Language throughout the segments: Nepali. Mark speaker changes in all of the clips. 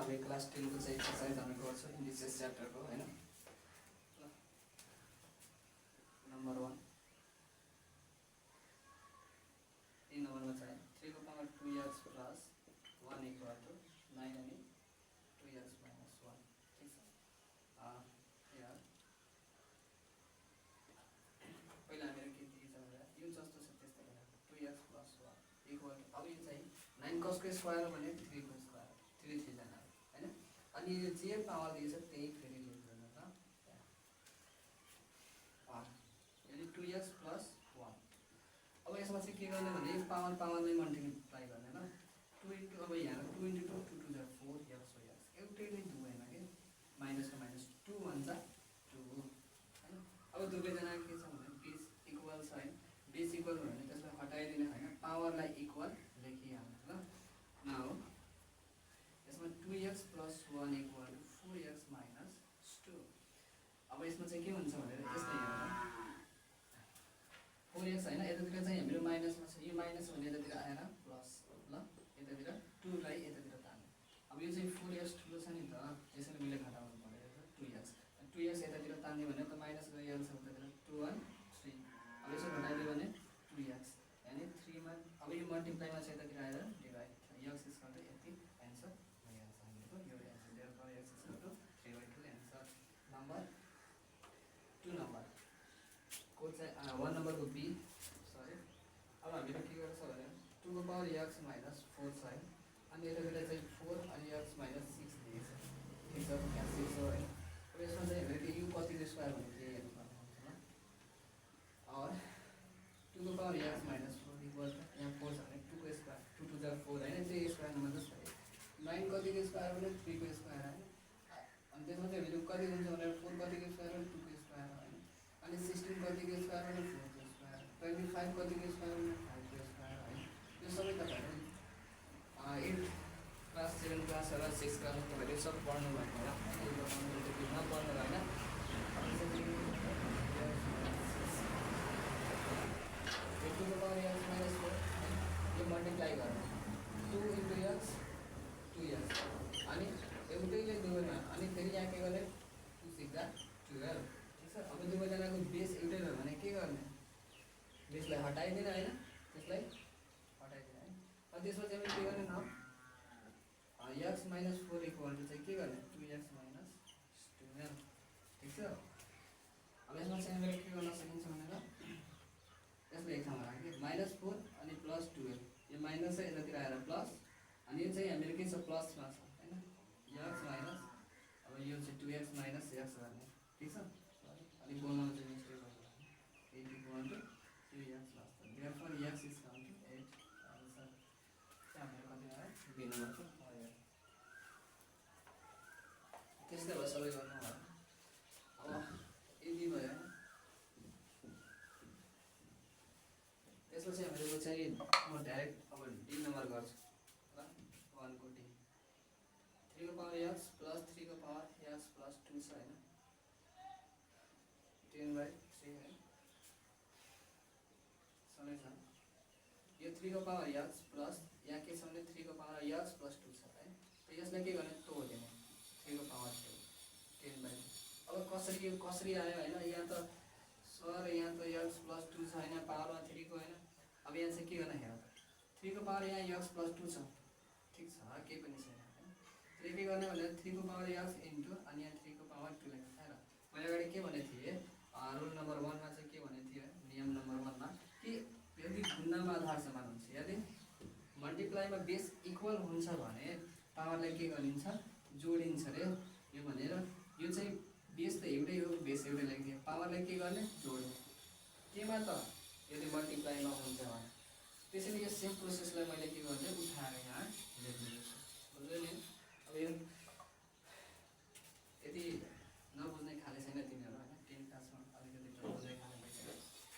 Speaker 1: हामी क्लास 10 को चाहिँ एक्सरसाइज हामी गर्छौँ इन्डिसेस च्याप्टरको हैन नम्बर 1 यी नम्बरमा चाहिँ 3 को power 2x plus 1 equal to 9 अनि 2x minus 1 ठीक छ यहाँ पहिला हामीले के दिएको छ भने यो जस्तो छ त्यस्तै होइन 2x plus 1 equal to अब यो चाहिँ 9 cos को स्क्वायर भने 3 को स्क्वायर 3 3 जना हैन अनि यो जे पावर दिएको छ त्यही फेरि लेख्नु न त यानी 2x plus 1 अब यसमा चाहिँ के गर्ने भने पावर पावरलाई मल्टिप्लाई गर्ने ल 2 इन्टु अब यहाँ 2 इन्टु 2 2 जा 4 x so x एउटैले दुवैमा के माइनस का माइनस 2 भन्छ 2 हैन अब दुवैजना के छ भने बेस इक्वल छ हैन बेस इक्वल भयो भने त्यसलाई हटाइदिने हैन पावरलाई इक्वल लेखिहाल्नु ल नाउ यसमा 2x plus 1 equal to 4x minus 2 अब यसमा चाहिँ के हुन्छ भनेर यस्तै हेर्नु 4x हैन यतातिर चाहिँ हाम्रो माइनसमा छ यो माइनस भने यतातिर आएर प्लस ल यतातिर 2 लाई यतातिर तान्नु अब यो चाहिँ 4x ठुलो छ नि त त्यसैले मैले घटाउनु पर्यो 2x 2x यतातिर तान्ने भने त माइनस गरिहाल्छ उतातिर 2 1 3 अब यसो घटाइदियो भने 2x यानी 3 मा अब यो मल्टिप्लाइमा चाहिँ यतातिर आएर डिभाइड x इज गर्दा यति आन्सर भइहाल्छ हामीको यो answer there x is equal to 3/2 answer number 2 number को चाहिँ 1 नम्बर को बी सरी अब हामीले के गर्छ भने 2 को पावर x minus 4 छ है अनि यतातिर चाहिँ 4 अनि x minus 6 दिएको छ ठीक छ यहाँ 6 हो हैन अब यसमा चाहिँ हामीले u कति को स्क्वायर भने के हेर्नु पर्ने हुन्छ ल और 2 को पावर x minus 4 इक्वल यहाँ 4 छ भने 2 को स्क्वायर 2 2 जा 4 हैन त्यो स्क्वायर नम्बर जस्तो 9 कति को स्क्वायर भने 3 को स्क्वायर हैन अनि त्यसमा चाहिँ हामीले कति हुन्छ भने 4 कति को स्क्वायर भने 2 को स्क्वायर हैन अनि 16 कति को स्क्वायर भने 4 को स्क्वायर 25 कति को स्क्वायर भने 5 को स्क्वायर है यो सबै तपाईहरु 8 क्लास 7 क्लास र 6 क्लास तपाईहरुले सब पढ्नु भएको होला हैन यो पढ्नु त के नपढ्नु हैन अनि चाहिँ टू को पावर x minus 4 यो मल्टिप्लाई गर्नु 2 into x 2x अनि एउटैले दुवैमा अनि फेरि यहाँ के गर्ने 2 6 जा 12 अब दुवैजनाको बेस एउटै भयो भने के गर्ने बेसलाई हटाइदिन हैन त्यसलाई हटाइदिन हैन अनि त्यसपछि हामी के गर्ने न x minus 4 equal to चाहिँ के गर्ने 2x minus 12 ठीक छ अब यसमा चाहिँ हामीले के गर्न सकिन्छ भनेर यसले एक ठाउँमा राखे -4 अनि +12 यो माइनस छ यतातिर आएर प्लस अनि यो चाहिँ हामीले के छ प्लसमा छ हैन x minus अब यो चाहिँ 2x minus x गर्ने ठीक छ अनि बोल्नमा चाहिँ मिस्टेक भयो 8 equal to 3x plus therefore x is equal to 8 answer चाहिँ हाम्रो कति आयो बी नम्बरको आयो त्यस्तै भयो सबै गर्नु भयो अब यदि भयो त्यसपछि हामीले चाहिँ म डाइरेक्ट अब डी नम्बर गर्छु ल 1 को डी 3 को पावर x plus 3 को पावर x plus 2 छ हैन 10/3 है समय छ यो 3 को पावर x प्लस यहाँ के छ भने 3 को पावर x plus 2 छ है त यसलाई के गर्ने तोड्दिने 3 को पावर 2 10/2 अब कसरी आयो हैन यहाँ त सर यहाँ त x plus 2 छ हैन पावरमा 3 को हैन अब यहाँ चाहिँ के गर्न हेर 3 को पावर यहाँ x plus 2 छ ठीक छ के पनि छैन हैन त्यसले के गर्ने भने 3 को पावर x इन्टु अनि यहाँ 3 को पावर 2 लेख्नु हैन मैले अगाडि के भने थिए रुल नम्बर 1 मा चाहिँ के भने थियो नियम नम्बर 1 मा कि यदि गुणनमा आधार समान हुन्छ यदि मल्टिप्लाइमा बेस इक्वल हुन्छ भने पावरलाई के गरिन्छ जोडिन्छ रे यो भनेर यो चाहिँ बेस त एउटै हो बेस एउटै लेख्दियो पावरलाई के गर्ने जोड्ने केमा त यदि मल्टिप्लाइमा हुन्छ भने त्यसैले यो सेम प्रोसेसलाई मैले के गर्ने उठाएर यहाँ लेख्दिन्छु बुझ्यो नि अब यो यदि नबुझ्ने खाले छैन तिमीहरु हैन 10 क्लासमा अलिकति बुझ्ने खाले भइसक्यो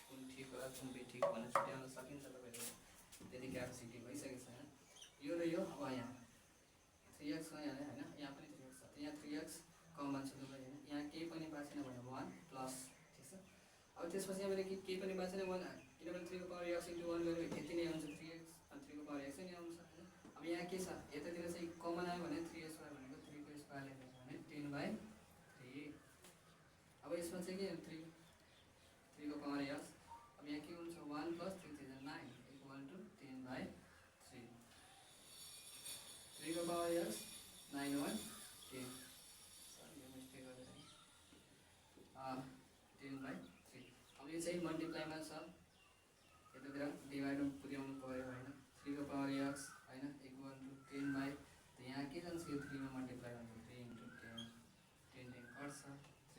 Speaker 1: कुन ठीक होला कुन बेठिक भनेर छुट्याउन सकिन्छ तपाईहरुले त्यति क्यापेसिटी भइसकेको छैन यो र यो अब यहाँ 3x यहाँ हैन यहाँ पनि 3x छ यहाँ 3x कमन छ दुवै हैन यहाँ केही पनि बाँचेन भने 1 प्लस ठीक छ अब त्यसपछि हामीले केही पनि बाँचेन 1 किनभने 3 को पावर x * 1 गरेको यति नै हुन्छ 3x अनि 3 को पावर x नै आउँछ हैन अब यहाँ के छ यतातिर चाहिँ कमन आयो भने 3x² भनेको पावर एक्स 9 1 10 सरी यो मिस्टेक गरेँ 10/3 अब यो चाहिँ मल्टिप्लाईमा छ यतातिर डिभाइडमा पुर्याउनु पर्यो होइन 3 को पावर एक्स होइन इक्वल टु 10 त यहाँ के जान्छ यो 3 मा मल्टिप्लाई गर्नु 3 × 10 10 10 कट्छ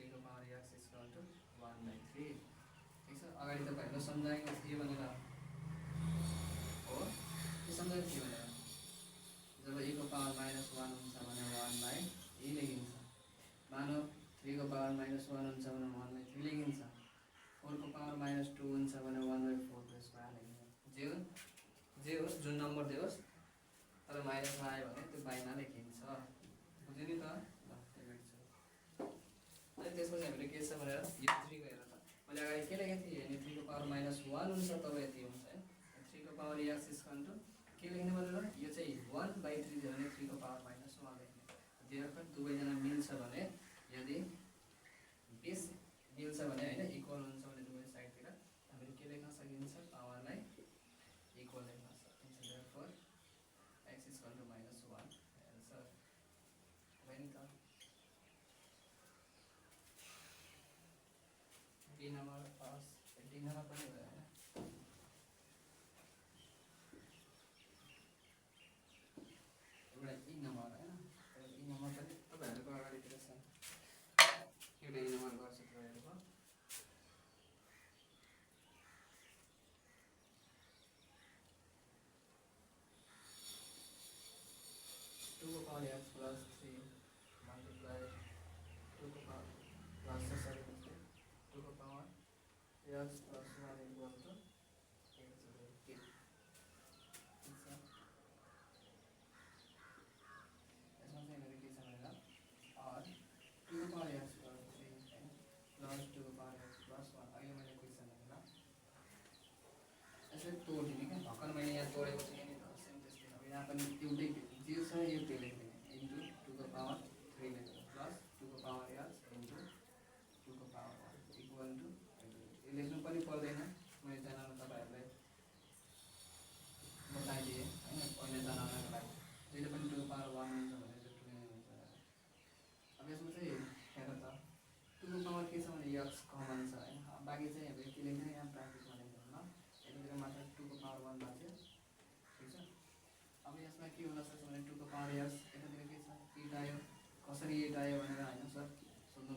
Speaker 1: 3 को पावर एक्स इक्वल टु 1/3 ठिक छ अगाडि तपाईँहरूलाई सम्झाएको थिएँ भनेर हो के सम्झाएको थिएँ भनेर जब e को पावर -1 हुन्छ भने 1/e लेखिन्छ मानौ 3 को पावर -1 हुन्छ भने 1/3 लेखिन्छ 4 को पावर -2 हुन्छ भने 1/4 स्क्वायर लेखिन्छ जे होस् जुन नम्बर दियोस् तर माइनसमा आयो भने त्यो बाइमा लेखिन्छ बुझ्यो नि त अनि त्यसपछि हामीले के छ भनेर यो 3 को हेर त मैले अगाडि के लेखेको थिएँ अनि 3 को पावर -1 हुन्छ तब यति हुन्छ है 3 को पावर x इक्वल टु के लेख्ने भनेर यो चाहिँ 1/3 दियो भने 3 को पावर -1 लेख्ने देयरफोर दुवैजना मिल्छ भने यदि बेस मिल्छ भने हैन इक्वल हुन्छ भने दुवै साइडतिर हामीले के लेख्न सकिन्छ पावरलाई इक्वल लेख्न सकिन्छ therefore x equal to -1 answer भयो नि त D number pass D number पनि भयो हैन एउटा ई नम्बर हैन ई नम्बर पनि तपाईहरुको अगाडितिर छ एउटा ई नम्बर गर्छ तपाईहरुको 2 को पावर x plus 3 multiply 2 को पावर plus 2 को power x plus 1 equal to 8 यसमा चाहिँ मेरो के छ भनेर और 2 को पावर x plus 3 plus 2 को पावर x plus 1 अहिले मैले क्वेशन भनेर यसरी तोड्दिने के भर्खर मैले यहाँ तोडेको थिएँ नि त सेम त्यस्तै अब यहाँ पनि एउटै जे छ यो त्यो लेख्दिने इन्टु 2 को पावर 3 लेख्दिने प्लस 2 को पावर x इन्टु 2 को पावर 1 इक्वल टु यो लेख्नु पनि पर्दैन मैले जनाउन तपाईहरुलाई बताइदिएँ हैन पहिला जनाउनको लागि जहिले पनि 2 को पावर 1 हुन्छ भने चाहिँ 2 नै हुन्छ अब यसमा चाहिँ हेर त 2 को पावर के छ भने x कमन छ हैन बाकी चाहिँ अब के लेख्ने यहाँ ब्राकेटमा लेख्नु ल यतातिर मात्र 2 को पावर 1 बाँच्यो ठीक छ अब यसमा के हुन सक्छ भने 2 को पावर x यतातिर के छ 8 आयो कसरी 8 आयो भनेर हैन सर सोध्नु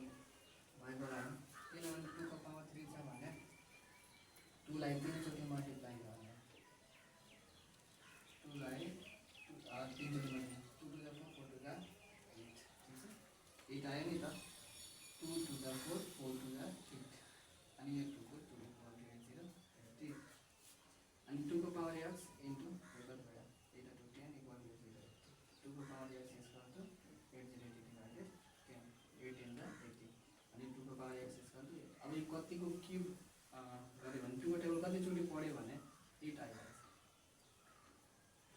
Speaker 1: भएको होला हैन किनभने 2 को पावर 3 छ भने 2 लाई 3 चोटि मल्टिप्लाई गर्ने 2 लाई 3 चोटि multiply 2 to the 4 4 to the 8 ठीक छ 8 आयो नि त 2 टु द 4 4 टु द 8 अनि यो 2 को 2 इक्वल टु 80 80 अनि 2 को पावर x इन्टु 2 को power x equal to 80 divided 10 8 in the 80 अनि 2 को पावर x इक्वल टु अब यो कतिको क्यूब गरे भने 2 को टेबल कति चोटि पढ्यो भने 8 आइहाल्छ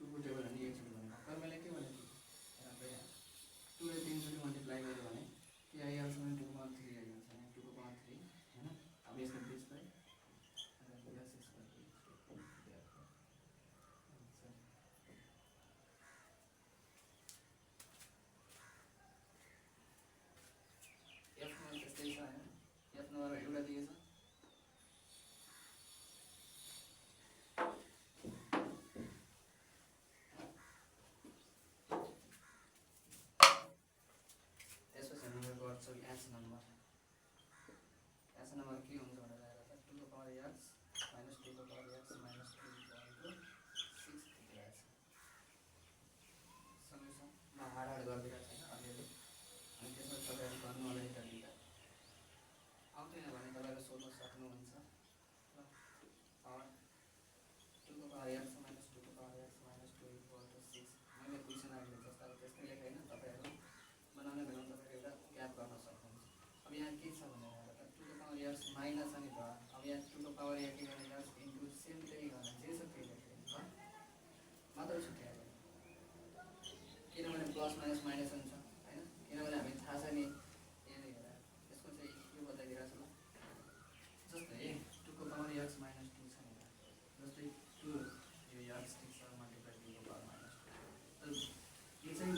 Speaker 1: 2 को टेबल अनि 1 चोटि भने भर्खर मैले के भनेको थिएँ 2 ले 3 चोटि मल्टिप्लाई गर्यो भने के आइहाल्छ भने 2 को पावर 3 आइहाल्छ अनि 2 को पावर 3 हैन अब यसको बेसलाई एउटा दिएछ त्यसपछि हामीले गर्छौँ एच नम्बर के हुन्छ भनेर आएर त 2 को पावर x minus 2 को power x minus 2 equal to 6 दिइरहेछ सल्युसन म हाड गरिदिएको छैन अलिअलि अनि त्यसमा तपाईहरु गर्नु होला एउटा दुईटा आउँदैन भने तपाईहरु सोध्न सक्नुहुन्छ ल पावर 2 को पावर x minus 2 को power x minus 2 equal to 6 मैले क्वेशन अहिले जस्ता त्यस्तै लेखेन तपाईहरु बनाउने बेलामा तपाईहरु एउटा ग्याप गर्न सक्नुहुन्छ अब यहाँ के छ भने 2 को पावर x माइनस अनि भयो अब यहाँ 2 को पावर x इन्टु सेम त्यही गर्न जे छ त्यही लेख्दिनु ल मात्र छुट्यायो किनभने प्लस माइनस माइनस हुन्छ हैन किनभने हामी थाहा छ नि यसले हेर यसको चाहिँ के बताइदिरहेको छ ल जस्तै 2 को पावर x minus 2 छ नि जस्तै 2 यो x ठीक छ मल्टिप्लाई 2 को पावर -2 यो चाहिँ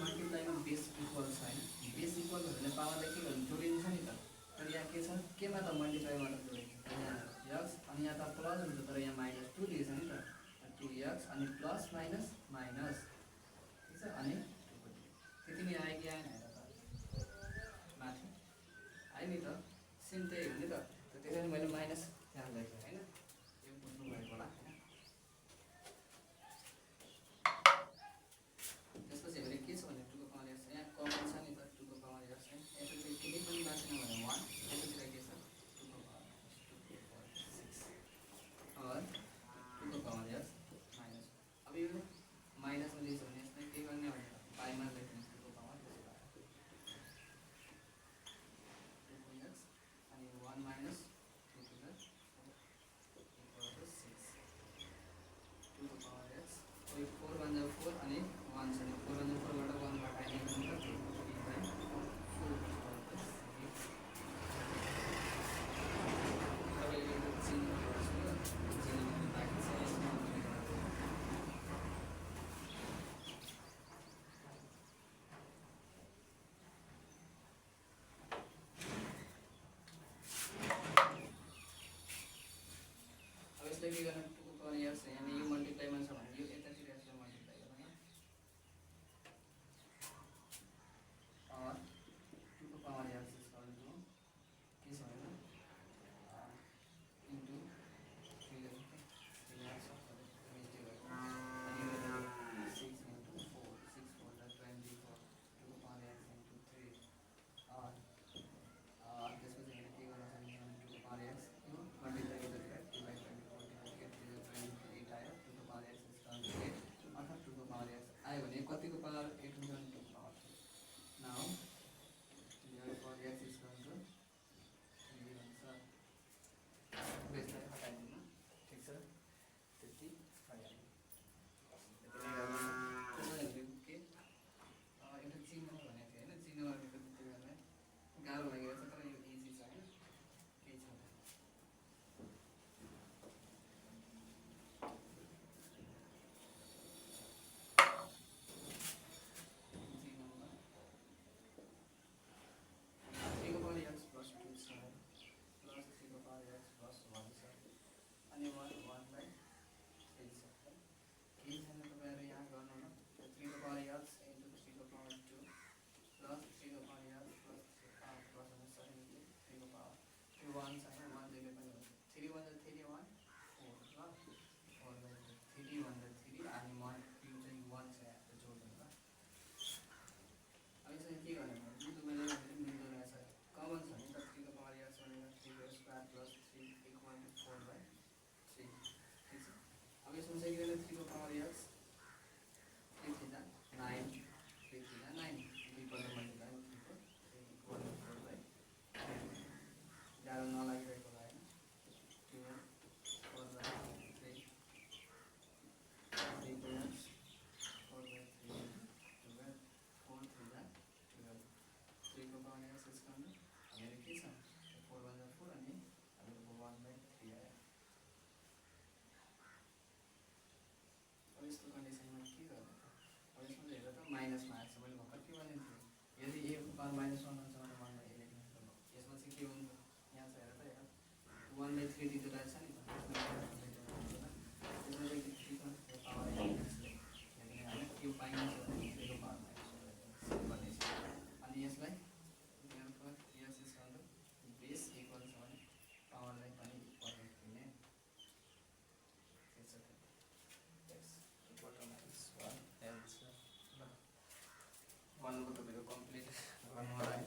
Speaker 1: पावर माइनस 1 हुन्छ भने 1/11 हुन्छ। यसमा चाहिँ के हुन्छ यहाँ छ हेर त हेर 1/3 दिँदो रहेछ नि त यसमा चाहिँ के छ पावर यो पाइन्छ भने यसको पावर माइनस 1 अनि यसलाई yes is on the base equal छ भने पावरलाई पनि इक्वल दिने x equal to -1 एन्सर ल 1 को तपाईको कम्प्लिट गर्नु होला।